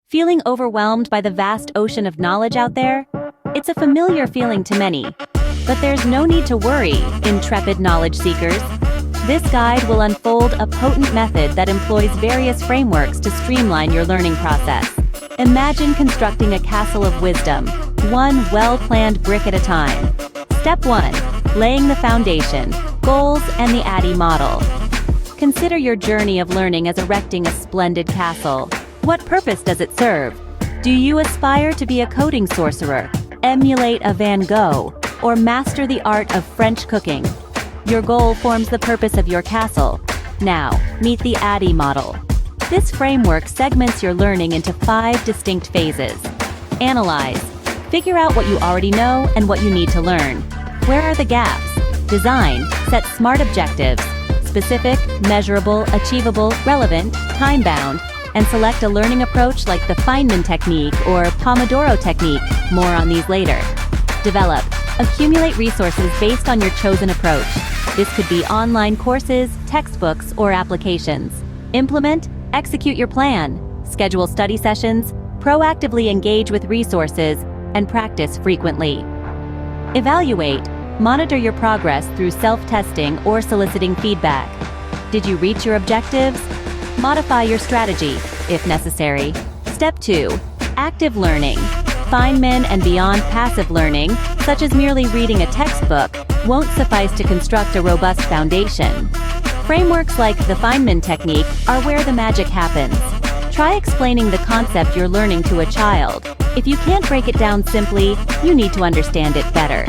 Feeling overwhelmed by the vast ocean of knowledge out there? It's a familiar feeling to many. But there's no need to worry, intrepid knowledge seekers. This guide will unfold a potent method that employs various frameworks to streamline your learning process. Imagine constructing a castle of wisdom, one well-planned brick at a time. Step 1. Laying the foundation, goals, and the ADDIE model. Consider your journey of learning as erecting a splendid castle. What purpose does it serve? Do you aspire to be a coding sorcerer, emulate a Van Gogh, or master the art of French cooking? Your goal forms the purpose of your castle. Now, meet the ADDIE model. This framework segments your learning into 5 distinct phases. Analyze. Figure out what you already know and what you need to learn. Where are the gaps? Design. Set SMART objectives: specific, measurable, achievable, relevant, time-bound, and select a learning approach like the Feynman technique or Pomodoro technique. More on these later. Develop. Accumulate resources based on your chosen approach. This could be online courses, textbooks, or applications. Implement. Execute your plan. Schedule study sessions, proactively engage with resources, and practice frequently. Evaluate. Monitor your progress through self-testing or soliciting feedback. Did you reach your objectives? Modify your strategy, if necessary. Step 2. Active learning. Feynman and beyond passive learning, such as merely reading a textbook, won't suffice to construct a robust foundation. Frameworks like the Feynman technique are where the magic happens. Try explaining the concept you're learning to a child. If you can't break it down simply, you need to understand it better.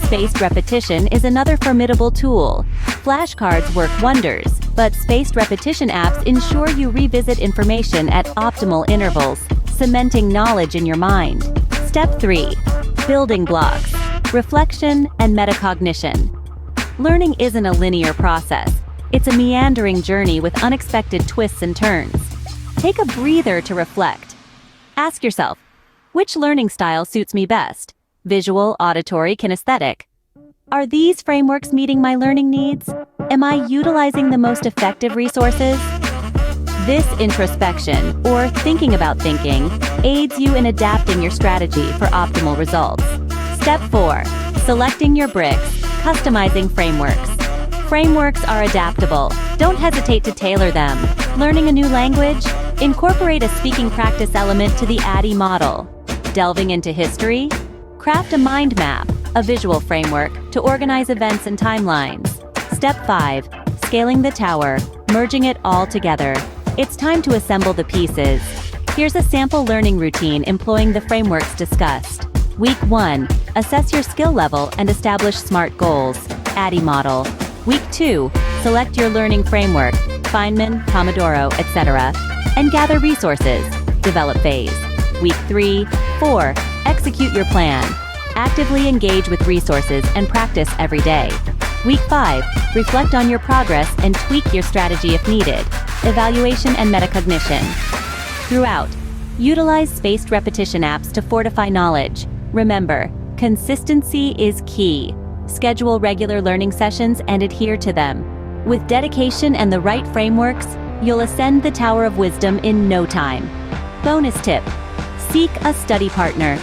Spaced repetition is another formidable tool. Flashcards work wonders, but spaced repetition apps ensure you revisit information at optimal intervals, cementing knowledge in your mind. Step 3. Building blocks. Reflection and metacognition. Learning isn't a linear process. It's a meandering journey with unexpected twists and turns. Take a breather to reflect. Ask yourself, which learning style suits me best? Visual, auditory, kinesthetic? Are these frameworks meeting my learning needs? Am I utilizing the most effective resources? This introspection, or thinking about thinking, aids you in adapting your strategy for optimal results. Step 4. Selecting your bricks, customizing frameworks. Frameworks are adaptable. Don't hesitate to tailor them. Learning a new language? Incorporate a speaking practice element to the ADDIE model. Delving into history? Craft a mind map, a visual framework, to organize events and timelines. Step 5. Scaling the tower, merging it all together. It's time to assemble the pieces. Here's a sample learning routine employing the frameworks discussed. Week 1. Assess your skill level and establish SMART goals. ADDIE model. Week 2. Select your learning framework, Feynman, Pomodoro, etc., and gather resources. Develop phase. Week 3, 4. Execute your plan. Actively engage with resources and practice every day. Week 5. Reflect on your progress and tweak your strategy if needed. Evaluation and metacognition. Throughout, utilize spaced repetition apps to fortify knowledge. Remember, consistency is key. Schedule regular learning sessions and adhere to them. With dedication and the right frameworks, you'll ascend the Tower of Wisdom in no time. Bonus tip: seek a study partner.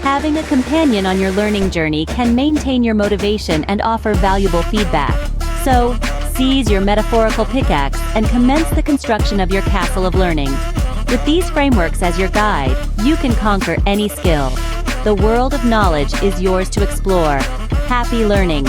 Having a companion on your learning journey can maintain your motivation and offer valuable feedback. So, seize your metaphorical pickaxe and commence the construction of your castle of learning. With these frameworks as your guide, you can conquer any skill. The world of knowledge is yours to explore. Happy learning!